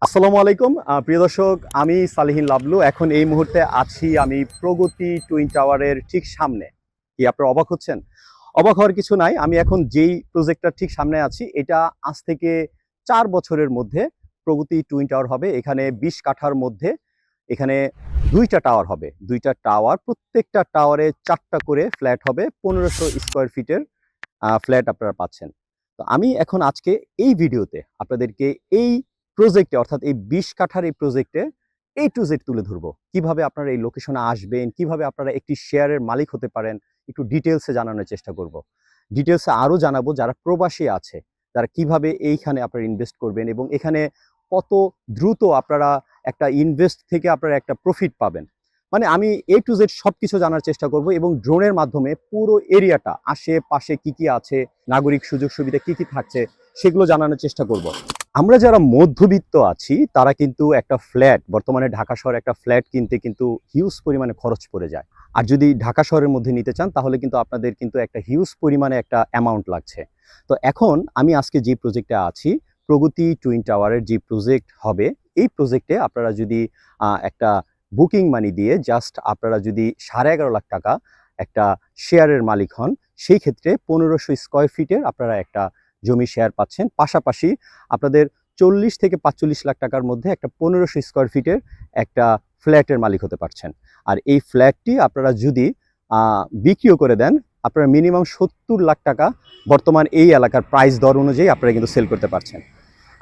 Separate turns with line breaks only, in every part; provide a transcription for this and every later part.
আসসালামু আলাইকুম প্রিয় দর্শক, আমি সালেহীন লাবলু। এখন এই মুহূর্তে আছি আমি প্রগতি টুইন টাওয়ারের ঠিক সামনে। কি আপনারা অবাক হচ্ছেন? অবাক হওয়ার কিছু নাই। আমি এখন যেই প্রজেক্টটার ঠিক সামনে আছি, এটা আজ থেকে ৪ বছরের মধ্যে প্রগতি টুইন টাওয়ার হবে। এখানে ২০ কাঠার মধ্যে এখানে ২টা টাওয়ার হবে। ২টা টাওয়ার, প্রত্যেকটা টাওয়ারে ৪টা করে ফ্ল্যাট হবে। ১৫০০ স্কয়ার ফিটের ফ্ল্যাট আপনারা পাচ্ছেন। তো আমি এখন আজকে এই ভিডিওতে আপনাদেরকে এই প্রজেক্টে, অর্থাৎ এই ২০ কাঠার এই প্রজেক্টে A to Z তুলে ধরবো। কিভাবে আপনারা এই লোকেশনে আসবেন, কিভাবে আপনারা একটি শেয়ারের মালিক হতে পারেন, একটু ডিটেইলসে জানানোর চেষ্টা করব। ডিটেইলসে আরও জানাবো যারা প্রবাসী আছে, তারা কিভাবে এইখানে আপনারা ইনভেস্ট করবেন এবং এখানে কত দ্রুত আপনারা একটা ইনভেস্ট থেকে আপনারা একটা প্রফিট পাবেন। মানে আমি A to Z সবকিছু জানার চেষ্টা করব এবং ড্রোনের মাধ্যমে পুরো এরিয়াটা, আশেপাশে কি আছে, নাগরিক সুযোগ সুবিধা কি থাকছে, সেগুলো জানানোর চেষ্টা করব। আমরা যারা মধ্যবিত্ত আছি তারা কিন্তু একটা ফ্ল্যাট, বর্তমানে ঢাকা শহরে একটা ফ্ল্যাট কিনতে কিন্তু হিউজ পরিমাণে খরচ পড়ে যায়। আর যদি ঢাকা শহরের মধ্যে নিতে চান তাহলে কিন্তু আপনাদের কিন্তু একটা হিউজ পরিমাণে একটা অ্যামাউন্ট লাগছে। তো এখন আমি আজকে যে প্রজেক্টে আছি, প্রগতি টুইন টাওয়ারের যে প্রজেক্ট হবে, এই প্রজেক্টে আপনারা যদি একটা বুকিং মানি দিয়ে জাস্ট আপনারা যদি 11.5 লাখ টাকা একটা শেয়ারের মালিক হন, সেই ক্ষেত্রে 1500 স্কয়ার ফিটের আপনারা একটা জমি শেয়ার পাচ্ছেন। পাশাপাশি আপনাদের 40 থেকে 45 লাখ টাকার মধ্যে একটা 1500 স্কয়ার ফিটের একটা ফ্ল্যাটের মালিক হতে পারছেন। আর এই ফ্ল্যাটটি আপনারা যদি বিক্রিও করে দেন, আপনারা মিনিমাম 70 লাখ টাকা বর্তমান এই এলাকার প্রাইস দর অনুযায়ী আপনারা কিন্তু সেল করতে পারছেন।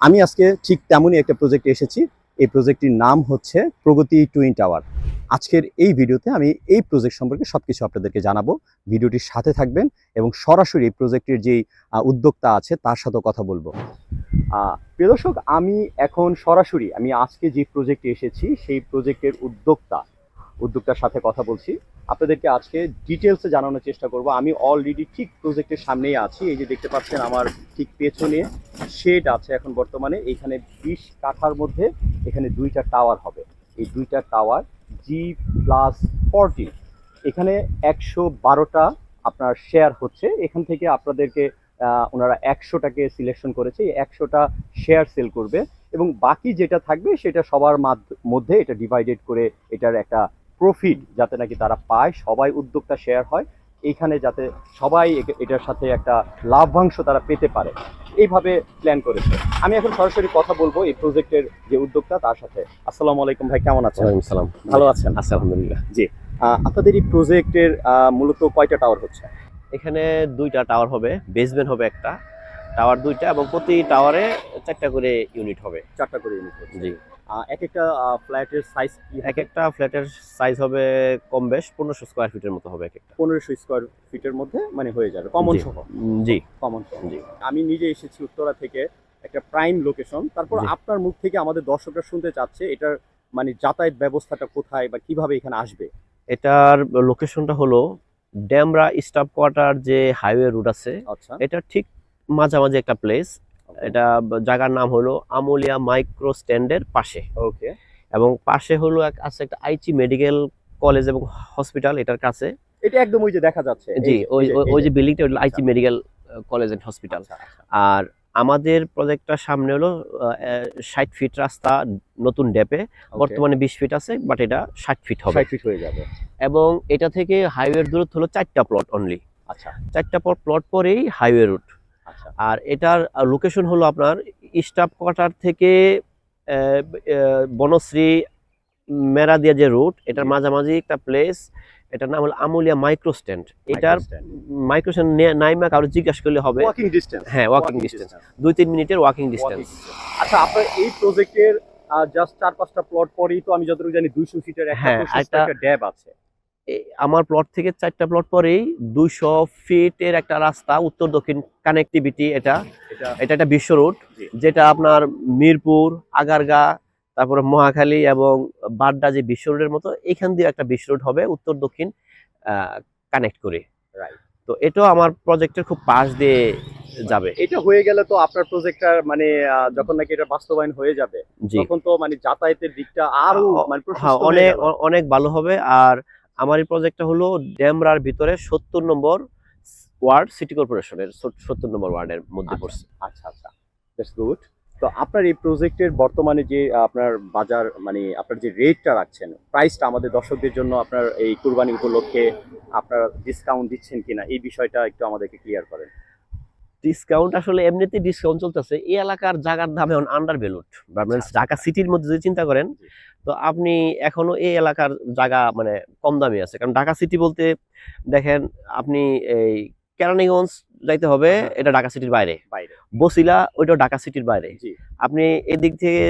আমি আজকে ঠিক তেমনই একটা প্রজেক্টে এসেছি। এই প্রজেক্টটির নাম হচ্ছে প্রগতি টুইন টাওয়ার। আজকের এই ভিডিওতে আমি এই প্রজেক্ট সম্পর্কে সবকিছু আপনাদেরকে জানাবো। ভিডিওটির সাথে থাকবেন এবং সরাসরি এই প্রজেক্টের যেই উদ্যোক্তা আছে তার সাথেও কথা বলবো। প্রিয় দর্শক, আমি এখন সরাসরি আজকে যে প্রজেক্টে এসেছি সেই প্রজেক্টের উদ্যোক্তার সাথে কথা বলছি। আপনাদেরকে আজকে ডিটেলসে জানানোর চেষ্টা করব। আমি অলরেডি ঠিক প্রজেক্টের সামনেই আছি। এই যে দেখতে পাচ্ছেন আমার ঠিক পেছনে শেড আছে এখন বর্তমানে। এখানে 20 কাঠার মধ্যে এখানে 2টা টাওয়ার হবে। এই 2টা টাওয়ার G+40, এখানে 112টা আপনার শেয়ার হচ্ছে। এখান থেকে আপনাদেরকে ওনারা 100টাকে সিলেকশন করেছে, এই 100টা শেয়ার সেল করবে এবং বাকি যেটা থাকবে সেটা সবার মধ্যে এটা ডিভাইডেড করে এটার একটা প্রফিট যাতে নাকি তারা পায়, সবাই উদ্যোক্তা শেয়ার হয় এইখানে, যাতে সবাই এটার সাথে একটা লাভ্যাংশ তারা পেতে পারে, এইভাবে প্ল্যান করেছে। আমি এখন সরাসরি কথা বলবো এই প্রজেক্টের যে উদ্যোক্তা তার সাথে। আসসালামু আলাইকুম ভাই, কেমন আছেন?
ওয়ালাইকুম সালাম।
ভালো আছেন?
আছি আলহামদুলিল্লাহ।
জি। আপনাদের এই প্রজেক্টের মূলত কয়টা টাওয়ার হচ্ছে?
এখানে 2টা টাওয়ার হবে, বেসমেন্ট হবে একটা, টাওয়ার 2টা এবং প্রতি টাওয়ারে 4টা করে ইউনিট হবে।
4টা করে ইউনিট হচ্ছে।
জি।
এক একটা ফ্ল্যাটের সাইজ কি?
এক একটা ফ্ল্যাটের সাইজ হবে কম বেশ 1500 স্কয়ার ফিটের মতো হবে এক একটা।
1500 স্কয়ার ফিটের মধ্যে মানে হয়ে যাবে, কমন
জি।
সহ?
জি।
কমন সহ।
জি।
আমি নিজে এসেছি উত্তরা থেকে, একটা প্রাইম লোকেশন। তারপর
জি।
আপনার মুখ থেকে আমাদের দর্শকরা শুনতে চাচ্ছে এটার মানে যাতায়াত ব্যবস্থাটা কোথায় বা কিভাবে এখানে আসবে?
এটার লোকেশনটা হলো ডেমরা স্টাফ কোয়ার্টার যে হাইওয়ে রুট আছে,
আচ্ছা।
এটা ঠিক মাঝামাঝি একটা প্লেস।
ওকে।
এটা জায়গার নাম হলো আমুলিয়া মাইক্রো স্ট্যান্ডের পাশে।
ওকে।
এবং পাশে হলো আছে একটা আইচি মেডিকেল কলেজ এবং হসপিটাল এটার কাছে।
এটা একদম ওই যে দেখা যাচ্ছে।
জি, ওই যে বিল্ডিংটা হলো আইচি
আচ্ছা।
Medical college and hospital.
আচ্ছা, আচ্ছা।
আর আমাদের প্রজেক্টটার সামনে হলো 60 ফিট রাস্তা নতুন ড্যাপে।
ওকে।
বর্তমানে 20 ফিট আছে, বাট এটা 60 ফিট হবে।
60 ফিট হয়ে যাবে।
এবং এটা থেকে হাইওয়ের দূরত্ব হলো 4টা প্লট অনলি।
আচ্ছা,
4টা প্লট পরেই হাইওয়ে রুট।
আচ্ছা।
আর এটার লোকেশন হলো আপনার স্টাফ কোয়ার্টার থেকে বনশ্রী মেরাদিয়া যে রুট, এটার
জি।
মাঝামাঝি একটা প্লেস। এটার নাম হলো আমুলিয়া মাইক্রো স্ট্যান্ড। এটার
micro stand.
Micro stand Naima কারো জিজ্ঞাসা করলে হবে।
Walking distance.
হ্যাঁ, ওয়াকিং ডিস্টেন্স, 2-3 মিনিটের ওয়াকিং
ওয়াকিং
ডিস্টেন্স।
ডিসটেন্স। আচ্ছা, আপনার এই প্রজেক্টের জাস্ট 4-5টা প্লট পরেই তো আমি যতটুকু জানি 200 ফিটের একটা
হ্যাঁ,
প্রশস্ত একটা ড্যাব আছে।
আমার প্লট থেকে 4টা প্লট পরেই 200 ফিটের একটা রাস্তা, উত্তর দক্ষিণ কানেক্টিভিটি। এটা একটা বিশ্ব রুট,
জি।
যেটা আপনার মিরপুর, আগারগা, তারপরে মহাখালী এবং বাড্ডা যে বিশ্ব রোডের মতো এখান দিয়ে একটা বিশ্ব রোড হবে উত্তর দক্ষিণ কানেক্ট করে।
রাইট।
তো এটাও আমার প্রজেক্টের খুব পাশ দিয়ে যাবে।
এটা হয়ে গেলে তো আপনার প্রজেক্টটার মানে যখন নাকি এটা বাস্তবায়ন হয়ে যাবে
জি।
তখন তো মানে যাতায়াতের দিকটা আরো মানে
হ্যাঁ,
প্রশস্ত হয়ে গেল।
অনেক ভালো হবে। আর আমার এই প্রজেক্টটা হলো ডেমরার ভিতরে 70 নম্বর ওয়ার্ড, সিটি কর্পোরেশনের 70 নম্বর ওয়ার্ডের মধ্যে
আচ্ছা,
পড়ছে।
আচ্ছা, আচ্ছা। That's good. তো আপনার এই প্রজেক্টের বর্তমানে যে আপনার বাজার মানে আপনার যে রেটটা রাখছেন, প্রাইসটা আমাদের দর্শকদের জন্য আপনার এই কুরবানি উপলক্ষে আপনারা ডিসকাউন্ট দিচ্ছেন কিনা এই বিষয়টা একটু আমাদেরকে ক্লিয়ার করেন।
ডিসকাউন্ট আসলে এমনিতেই ডিসকাউন্ট চলতেছে। এই এলাকার জায়গার দাম এখন আন্ডার ভ্যালুড।
আচ্ছা,
ঢাকা সিটির মধ্যে যদি চিন্তা করেন,
জি।
তো আপনি এখনো এই এলাকার জায়গা মানে কম দামি আছে। কারণ ঢাকা সিটি বলতে দেখেন আপনি এই কেরানীগঞ্জ যাইতে হবে,
হ্যাঁ,
এটা ঢাকা সিটির বাইরে।
বাইরে।
বছিলা ওইটাও ঢাকা সিটির বাইরে।
জি,
আপনি এদিক থেকে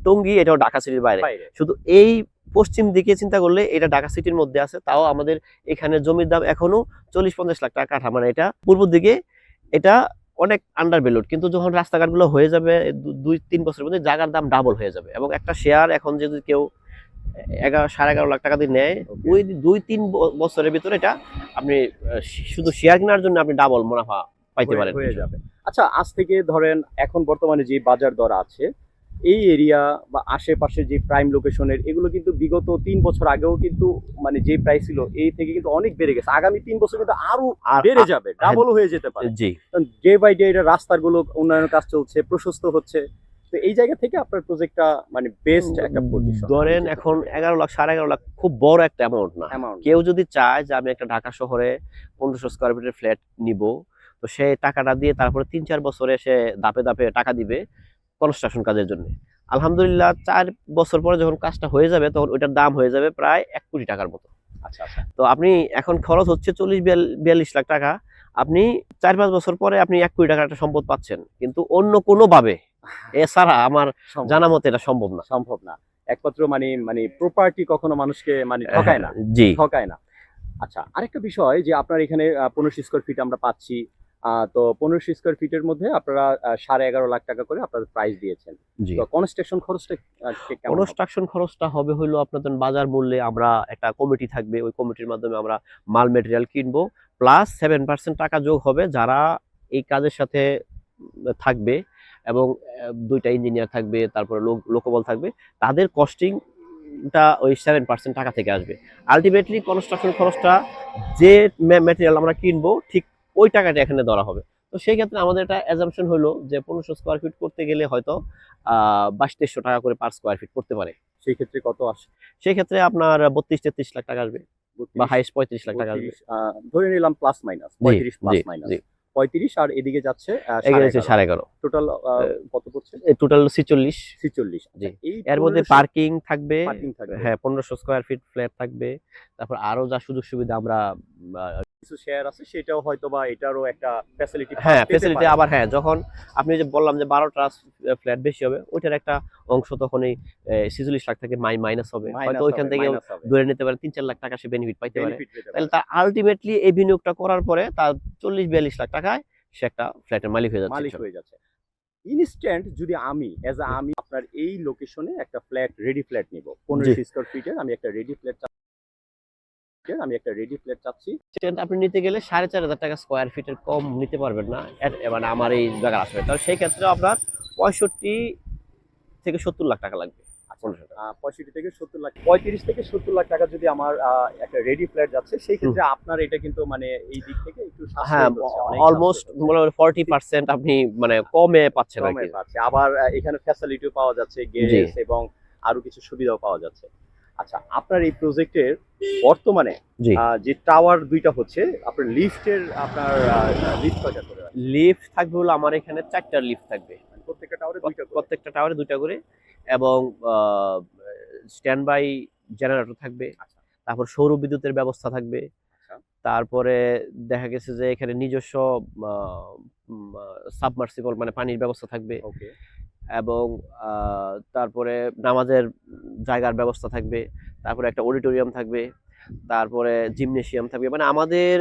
টঙ্গী এটাও ঢাকা সিটির বাইরে।
বাইরে।
শুধু এই পশ্চিম দিকে চিন্তা করলে এটা ঢাকা সিটির মধ্যে আছে। তাও আমাদের এখানে জমির দাম এখনো 40-50 লাখ টাকা কাঠা। মানে এটা পূর্ব দিকে এটা অনেক আন্ডার ভ্যালুড, কিন্তু যখন রাস্তাঘাটগুলো হয়ে যাবে 2-3 বছরের মধ্যে জায়গার দাম ডাবল হয়ে যাবে। এবং একটা শেয়ার এখন যদি কেউ 11.5 লাখ টাকা দিয়ে নেয়,
ওকে।
ওই 2-3 বছরের ভিতরে এটা আপনি শুধু শেয়ার কেনার জন্য আপনি ডাবল মুনাফা পাইতে
হয়ে
পারেন।
হয়ে যাবে। আচ্ছা, আজ থেকে ধরেন এখন বর্তমানে যে বাজার দর আছে, এই এরিয়া বা আশেপাশে যে প্রাইম লোকেশনের এগুলো কিন্তু বিগত ৩ বছর আগেও কিন্তু মানে যে প্রাইস ছিল এই থেকে কিন্তু অনেক বেড়ে গেছে। আগামী ৩ বছর কিন্তু আরো
আর
বেড়ে যাবে, ডাবলও হয়ে যেতে পারে।
জি,
কারণ ডে বাই ডে এটা রাস্তাগুলো উন্নয়নের কাজ চলছে, প্রশস্ত হচ্ছে। তো এই জায়গা থেকে আপনার প্রজেক্টটা মানে বেস্ট একটা পজিশন।
ধরেন এখন 11 লাখ 11.5 লাখ খুব বড় একটা অ্যামাউন্ট না।
অ্যামাউন্ট।
কেউ যদি চায় যে আমি একটা ঢাকা শহরে 1500 স্কয়ার ফিটের ফ্ল্যাট নিব, তো সে টাকাটা দিয়ে তারপরে 3-4 বছরে সে ধাপে ধাপে টাকা দিবে কনস্ট্রাকশন কাজের জন্য। আলহামদুলিল্লাহ 4 বছর পরে যখন কাজটা হয়ে যাবে তখন ওইটার দাম হয়ে যাবে প্রায় 1 কোটি টাকার মতো।
আচ্ছা, আচ্ছা।
তো আপনি এখন খরচ হচ্ছে 40-42 লাখ টাকা। আপনি 4-5 বছর পরে আপনি 1 কোটি টাকার একটা সম্পদ পাচ্ছেন। কিন্তু অন্য কোনোভাবে এছাড়া আমার
সম্ভব
জানা মতে এটা সম্ভব না।
সম্ভব না। একমাত্র মানে মানে প্রপার্টি কখনো মানুষকে মানে ঠকায় না।
জি।
ঠকায় না। আচ্ছা, আরেকটা বিষয় যে আপনার এখানে 1500 স্কয়ার ফিট আমরা পাচ্ছি। তো 1500 স্কয়ার ফিটের মধ্যে আপনারা 11.5 লাখ টাকা করে আপনাদের প্রাইস দিয়েছেন।
জি।
তো কনস্ট্রাকশন খরচটা কেমন হবে?
কনস্ট্রাকশন খরচটা হবে হইলো আপনাদের বাজার মূল্যে আমরা একটা কমিটি থাকবে। ওই কমিটির মাধ্যমে আমরা মাল মেটেরিয়াল কিনবো। প্লাস 7% টাকা যোগ হবে যারা এই কাজের সাথে থাকবে এবং ২ টা ইঞ্জিনিয়ার থাকবে, তারপরে লোকবল থাকবে। তাদের কস্টিংটা ওই 7% টাকা থেকে আসবে। আল্টিমেটলি কনস্ট্রাকশন খরচটা যে ম্যাটেরিয়াল আমরা কিনবো ঠিক ওই টাকাটা এখানে ধরা হবে। তো সেই ক্ষেত্রে আমাদের একটা অ্যাজাম্পশন হলো যে 1500 স্কয়ার ফিট করতে গেলে হয়তো 2200-2300 টাকা করে পার স্কয়ার ফিট পড়তে পারে।
সেই ক্ষেত্রে কত আসে?
সেই ক্ষেত্রে আপনার 32-33 লাখ টাকা আসবে বা
32,
হাইয়েস্ট 35 লাখ টাকা আসবে।
32 ধরে নিলাম প্লাস মাইনাস
জি,
35 প্লাস
জি,
মাইনাস।
জি।
35 আর এদিকে যাচ্ছে
এখানে হচ্ছে
11.5।
11.5।
টোটাল কত পড়ছে?
টোটাল 46।
46।
জি।
আচ্ছা, এই
এর মধ্যে
1500
পার্কিং থাকবে।
পার্কিং থাকবে।
হ্যাঁ, 1500 স্কয়ার ফিট ফ্ল্যাট থাকবে। তারপর আরো যা সুযোগ সুবিধা আমরা আ
কিছু শেয়ার আছে সেটাও হয়তোবা এটারও একটা ফ্যাসিলিটি
হ্যাঁ,
পেতে
ফ্যাসিলিটি
পারে।
আবার হ্যাঁ, যখন আপনি যে বললাম যে 12 টা ফ্ল্যাট বেশি হবে, ওইটার একটা অংশ তখন এই 46 লাখ থেকে মাইনাস হবে। হয়তো
মাইনাস
ওইখান
হবে,
থেকে
মাইনাস হবে।
ধরে নিতে পারে 3-4 লাখ টাকা সে বেনিফিট পাইতে পারে।
বেনিফিট পেতে
তাহলে
পারে।
তার আল্টিমেটলি এই বিনিয়োগটা করার পরে তার 40-42 লাখ টাকায় সে একটা ফ্ল্যাটের মালিক হয়ে যাচ্ছে
মালিক
ইনশাল্লাহ।
হয়ে যাচ্ছে। ইনস্ট্যান্ট যদি আমি অ্যাজ আ আমি আপনার এই লোকেশনে একটা ফ্ল্যাট রেডি ফ্ল্যাট নিব।
জি।
1500 স্কয়ার ফিটের আমি একটা রেডি ফ্ল্যাট চাচ্ছি।
সেটা আপনি নিতে গেলে 4,500 টাকা স্কয়ার ফিটের কম নিতে পারবেন না। মানে আমার এই জায়গার আশেপাশে। তাহলে সেই ক্ষেত্রে আপনার 65-70 লাখ টাকা লাগবে।
আচ্ছা,
1500 টাকা।
65 থেকে 70 লাখ 35 থেকে 70 লাখ টাকা যদি আমার একটা রেডি ফ্ল্যাট যাচ্ছে সেই ক্ষেত্রে আপনার এটা কিন্তু মানে এই দিক থেকে একটু
হ্যাঁ,
সাশ্রয়ী হচ্ছে, অনেক
অলমোস্ট
সাশ্রয়ী হচ্ছে।
মনে হয় 40% আপনি মানে কমে পাচ্ছেন
কমে
আরকি।
পাচ্ছে। আবার এখানে ফ্যাসিলিটিও পাওয়া যাচ্ছে,
জি।
গ্যারেজ এবং আরো কিছু সুবিধাও পাওয়া যাচ্ছে। আচ্ছা, আপনার এই প্রজেক্টের বর্তমানে
জি।
যে টাওয়ার ২ টা হচ্ছে, আপনার লিফটের আপনার লিফট কয়টা করে আছে?
লিফট থাকবে হলো আমার এখানে ৪ টা লিফট থাকবে।
মানে প্রত্যেকটা টাওয়ারে ২ টা করে।
প্রত্যেকটা টাওয়ারে ২ টা করে এবং আ স্ট্যান্ড বাই জেনারেটর থাকবে।
আচ্ছা,
তারপর সৌর বিদ্যুতের ব্যবস্থা থাকবে।
আচ্ছা।
তারপরে দেখা গেছে যে এখানে নিজস্ব আ উম আ সাবমার্সিবল মানে পানির ব্যবস্থা থাকবে
ওকে।
এবং আ তারপরে নামাজের জায়গার ব্যবস্থা থাকবে। তারপরে একটা অডিটোরিয়াম থাকবে। তারপরে জিমনেসিয়াম থাকবে। মানে আমাদের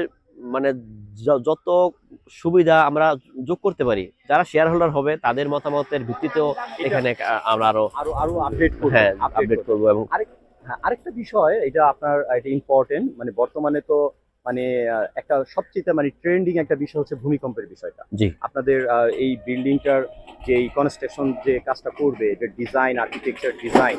মানে যত সুবিধা আমরা যোগ করতে পারি, যারা শেয়ার হোল্ডার হবে তাদের মতামতের ভিত্তিতেও
এটা
এখানে আমরা আরো
আরো আপডেট করব।
হ্যাঁ, আপডেট করব এবং
আরেকটা বিষয় এটা আপনার এটা ইম্পর্টেন্ট মানে বর্তমানে তো মানে একটা সবচেয়ে মানে ট্রেন্ডিং একটা বিষয় হচ্ছে ভূমিকম্পের বিষয়টা।
জি।
আপনাদের এই বিল্ডিংটার যেই কনস্ট্রাকশন যে কাজটা করবে এটার ডিজাইন, আর্কিটেকচার ডিজাইন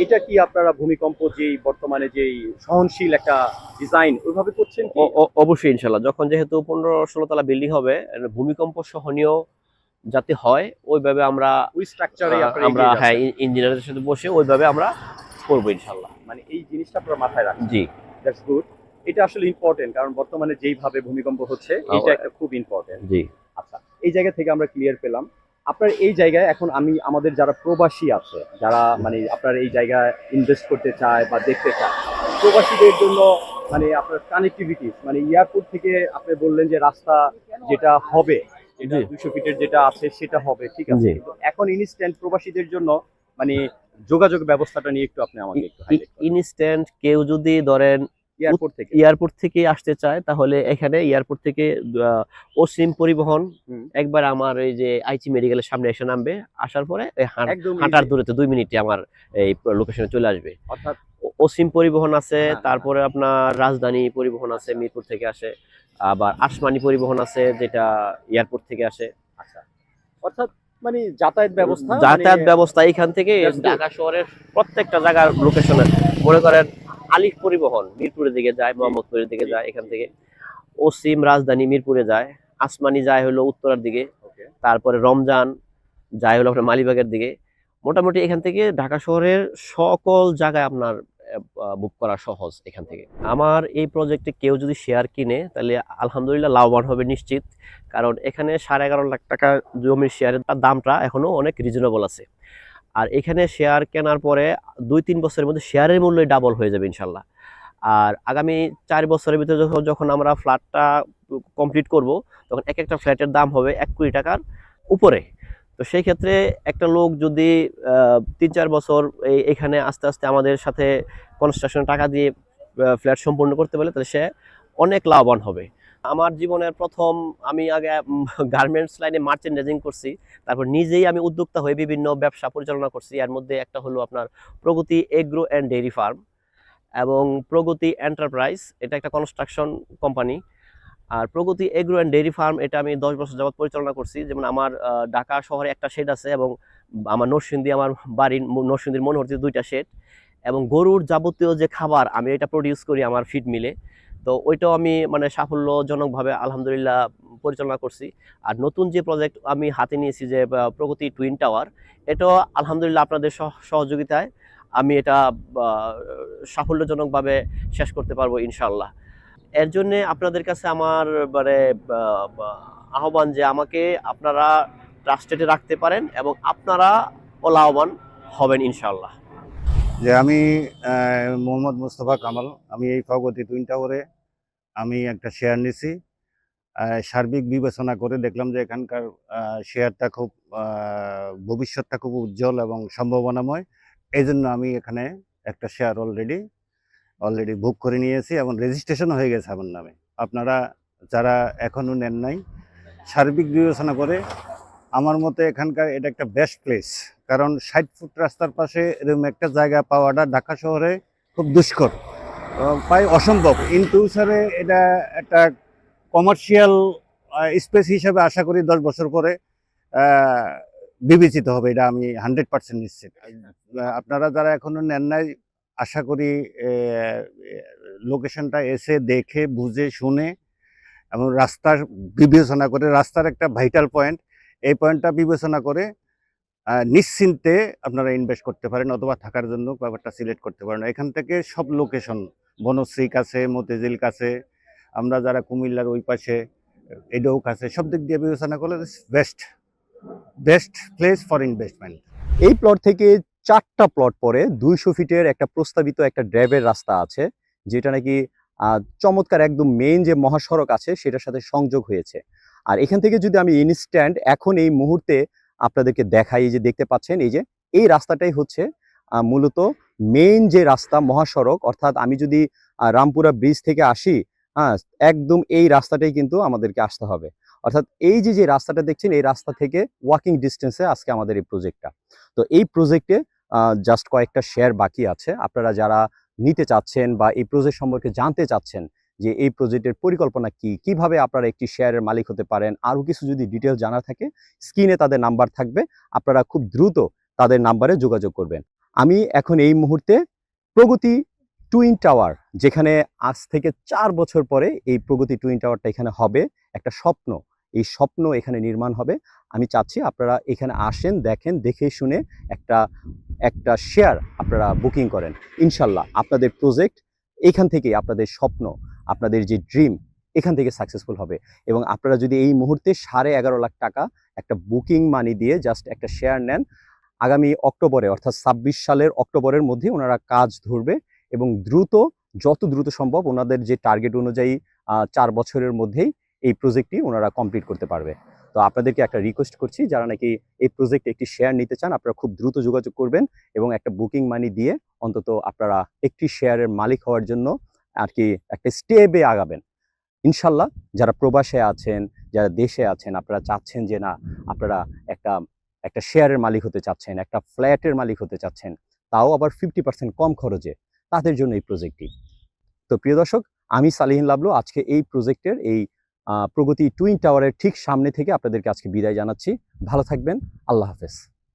এটা কি আপনারা ভূমিকম্প যেই বর্তমানে যেই সহনশীল একটা ডিজাইন ওইভাবে করছেন কি?
অবশ্যই ইনশাল্লাহ। যখন যেহেতু 15-16 তলা বিল্ডিং হবে, ভূমিকম্প সহনীয় যাতে হয় ওইভাবে আমরা
ওই স্ট্রাকচারে আপনারা
আমরা
এগিয়ে
হ্যাঁ
যাচ্ছেন।
ইঞ্জিনিয়ারদের সাথে বসে ওইভাবে আমরা করবো ইনশাল্লাহ।
মানে এই জিনিসটা আপনারা মাথায় রাখছেন।
জি।
That's good. এটা আসলে ইম্পর্টেন্ট, কারণ বর্তমানে যেইভাবে ভূমিকম্প হচ্ছে এটা একটা খুব ইম্পর্টেন্ট।
জি
আচ্ছা, এই জায়গা থেকে আমরা ক্লিয়ার পেলাম। আপনার এই জায়গায় এখন আমাদের যারা প্রবাসী আছে, যারা মানে আপনার এই জায়গায় ইনভেস্ট করতে চায় বা দেখতে চায়, প্রবাসীদের জন্য মানে আপনার কানেক্টিভিটি মানে এয়ারপোর্ট থেকে আপনি বললেন যে রাস্তা যেটা হবে, যেটা
জি
200 ফিটের যেটা আছে সেটা হবে, ঠিক আছে।
জি।
কিন্তু এখন ইনস্ট্যান্ট প্রবাসীদের জন্য মানে যোগাযোগ ব্যবস্থাটা নিয়ে একটু আপনি আমাকে একটু হাইলাইট করেন।
ইনস্ট্যান্ট কেউ যদি ধরেন
এয়ারপোর্ট থেকে।
এয়ারপোর্ট থেকে আসতে চায় তাহলে এখানে এয়ারপোর্ট থেকে অসীম পরিবহন
হুম।
একবার আমার এই যে আইচি মেডিকেলের সামনে এসে নামবে, আসার পরে এই
একদম
হাঁটার
ইজি।
দূরত্বে 2 মিনিটে আমার এই লোকেশনে চলে আসবে।
অর্থাৎ
অসীম পরিবহন আছে,
হ্যাঁ,
তারপরে আপনার রাজধানী পরিবহন আছে, মিরপুর থেকে আসে, আবার আসমানি পরিবহন আছে যেটা এয়ারপোর্ট থেকে আসে।
আচ্ছা। অর্থাৎ মানে যাতায়াত ব্যবস্থা মানে
যাতায়াত ব্যবস্থা এখান থেকে
That's good.
ঢাকা শহরের প্রত্যেকটা জায়গার লোকেশনে, মনে করেন আলিফ পরিবহন মিরপুরের দিকে যায়, মোহাম্মদপুরের দিকে যায়, এখান থেকে অসীম রাজধানী মিরপুরে যায়, আসমানি যায় হলো উত্তরার দিকে,
ওকে।
তারপরে রমজান যায় হলো আপনার মালিবাগের দিকে। মোটামুটি এখান থেকে ঢাকা শহরের সকল জায়গায় আপনার বুক করা সহজ এখান থেকে। আমার এই প্রজেক্টে কেউ যদি শেয়ার কিনে তাহলে আলহামদুলিল্লাহ লাভবান হবে নিশ্চিত, কারণ এখানে 11.5 লাখ টাকা জমির শেয়ারের দামটা এখনো অনেক রিজনেবল আছে। আর এখানে শেয়ার কেনার পরে 2-3 বছরের মধ্যে শেয়ারের মূল্য ডাবল হয়ে যাবে ইনশাল্লাহ। আর আগামী 4 বছরের ভিতরে যখন আমরা ফ্ল্যাটটা কমপ্লিট করব, তখন এক একটা ফ্ল্যাটের দাম হবে 1 কোটি টাকার উপরে। তো সেই ক্ষেত্রে একটা লোক যদি 3-4 বছর এখানে আস্তে আস্তে আমাদের সাথে কনস্ট্রাকশন টাকা দিয়ে ফ্ল্যাট সম্পূর্ণ করতে পারলে তাহলে সে অনেক লাভবান হবে। আমার জীবনের প্রথম আমি আগে গার্মেন্টস লাইনে মার্চেন্ডাইজিং করছি, তারপর নিজেই আমি উদ্যোক্তা হয়ে বিভিন্ন ব্যবসা পরিচালনা করছি। এর মধ্যে একটা হলো আপনার প্রগতি এগ্রো অ্যান্ড ডেইরি ফার্ম এবং প্রগতি এন্টারপ্রাইজ, এটা একটা construction company. R Pragati agro and dairy farm এটা আমি 10 বছর যাবত পরিচালনা করছি। যেমন আমার ঢাকা শহরে একটা শেড আছে এবং আমার নরসিংদী, আমার বাড়ির নরসিংদীর মনোহরদীতে 2টা শেড, এবং গরুর যাবতীয় যে খাবার আমি এটা প্রডিউস করি আমার ফিড মিলে। তো ওইটাও আমি মানে সাফল্যজনকভাবে আলহামদুলিল্লাহ পরিচালনা করছি। আর নতুন যে প্রজেক্ট আমি হাতে নিয়েছি যে প্রগতি টুইন টাওয়ার, এটাও আলহামদুলিল্লাহ আপনাদের সহযোগিতায় আমি এটা সাফল্যজনকভাবে শেষ করতে পারবো ইনশাল্লাহ। এর জন্য আপনাদের কাছে আমার মানে আহ্বান যে আমাকে আপনারা ট্রাস্টেডে রাখতে পারেন এবং আপনারা লাভবান হবেন ইনশাল্লাহ।
যে আমি মোহাম্মদ মুস্তফা কামাল, আমি এই প্রগতি টুইন টাওয়ারে আমি একটা শেয়ার নিছি। সার্বিক বিবেচনা করে দেখলাম যে এখানকার শেয়ারটা খুব ভবিষ্যৎটা খুব উজ্জ্বল এবং সম্ভাবনাময়। এই জন্য আমি এখানে একটা শেয়ার অলরেডি বুক করে নিয়েছি এবং রেজিস্ট্রেশন হয়ে গেছে আমার নামে। আপনারা যারা এখনও নেন নাই, সার্বিক বিবেচনা করে আমার মতে এখানকার এটা একটা বেস্ট প্লেস। কারণ 60 ফুট রাস্তার পাশে এরকম একটা জায়গা পাওয়াটা ঢাকা শহরে খুব দুষ্কর, প্রায় অসম্ভব। ইন ফিউচারে এটা একটা কমার্শিয়াল স্পেস হিসেবে আশা করি 10 বছর পরে বিবেচিত হবে, এটা আমি 100% নিশ্চিত। আপনারা যারা এখনো নেন নাই, আশা করি লোকেশনটা এসে দেখে বুঝে শুনে এবং রাস্তার বিবেচনা করে, রাস্তার একটা ভাইটাল পয়েন্ট, এই পয়েন্টটা বিবেচনা করে নিশ্চিন্তে আপনারা ইনভেস্ট করতে পারেন অথবা থাকার জন্য ব্যাপারটা সিলেক্ট করতে পারেন। এখান থেকে সব লোকেশন, বনশ্রী কাছে, মতিঝিল কাছে, আমরা যারা কুমিল্লার ওই পাশে এডও কাছে, সব দিক দিয়ে বিবেচনা করলে বেস্ট প্লেস ফর ইনভেস্টমেন্ট।
এই প্লট থেকে 4টা প্লট পরে 200 ফিটের একটা প্রস্তাবিত একটা ড্রাইভের রাস্তা আছে, যেটা নাকি চমৎকার একদম মেইন যে মহাসড়ক আছে সেটার সাথে সংযোগ হয়েছে। আর এখান থেকে যদি আমি ইনস্ট্যান্ট এখন এই মুহূর্তে আপনাদেরকে দেখাই, এই যে দেখতে পাচ্ছেন এই যে এই রাস্তাটাই হচ্ছে মূলত মেইন যে রাস্তা মহাসড়ক। অর্থাৎ আমি যদি রামপুরা ব্রিজ থেকে আসি, হ্যাঁ, একদম এই রাস্তাটাই কিন্তু আমাদেরকে আসতে হবে। অর্থাৎ এই যে রাস্তাটা দেখছেন, এই রাস্তা থেকে ওয়াকিং ডিস্টেন্সে আজকে আমাদের এই প্রজেক্টটা। তো এই প্রজেক্টে জাস্ট কয়েকটা শেয়ার বাকি আছে। আপনারা যারা নিতে চাচ্ছেন বা এই প্রজেক্ট সম্পর্কে জানতে চাচ্ছেন যে এই প্রজেক্টের পরিকল্পনা কি, কিভাবে আপনারা একটি শেয়ারের মালিক হতে পারেন, আরও কিছু যদি ডিটেল জানা থাকে, স্ক্রিনে তাদের নাম্বার থাকবে, আপনারা খুব দ্রুত তাদের নাম্বারে যোগাযোগ করবেন। আমি এখন এই মুহূর্তে প্রগতি টুইন টাওয়ার, যেখানে আজ থেকে 4 বছর পরে এই প্রগতি টুইন টাওয়ারটা এখানে হবে, একটা স্বপ্ন, এই স্বপ্ন এখানে নির্মাণ হবে। আমি চাচ্ছি আপনারা এখানে আসেন, দেখেন, দেখে শুনে একটা একটা শেয়ার আপনারা বুকিং করেন। ইনশাল্লাহ আপনাদের প্রজেক্ট এখান থেকেই, আপনাদের স্বপ্ন, আপনাদের যে ড্রিম এখান থেকে সাকসেসফুল হবে। এবং আপনারা যদি এই মুহূর্তে 11.5 লাখ টাকা একটা বুকিং মানি দিয়ে জাস্ট একটা শেয়ার নেন, আগামী অক্টোবরে অর্থাৎ 26 সালের অক্টোবরের মধ্যে ওনারা কাজ ধরবে এবং যত দ্রুত সম্ভব ওনাদের যে টার্গেট অনুযায়ী 4 বছরের মধ্যেই এই প্রজেক্টটি ওনারা কমপ্লিট করতে পারবে। তো আপনাদেরকে একটা রিকোয়েস্ট করছি, যারা নাকি এই প্রজেক্টে একটি শেয়ার নিতে চান, আপনারা খুব দ্রুত যোগাযোগ করবেন এবং একটা বুকিং মানি দিয়ে অন্তত আপনারা একটি শেয়ারের মালিক হওয়ার জন্য আর কি একটা স্টেপে আগাবেন। ইনশাল্লাহ যারা প্রবাসে আছেন, যারা দেশে আছেন, আপনারা চাচ্ছেন যে না আপনারা একটা একটা শেয়ারের মালিক হতে চাচ্ছেন, একটা ফ্ল্যাটের মালিক হতে চাচ্ছেন, তাও আবার 50% কম খরচে, তাদের জন্য এই প্রজেক্টটি। তো প্রিয় দর্শক, আমি সালিহিন লাবলু আজকে এই প্রজেক্টের এই প্রগতি টুইন টাওয়ারের ঠিক সামনে থেকে আপনাদেরকে আজকে বিদায় জানাচ্ছি। ভালো থাকবেন। আল্লাহ হাফেজ।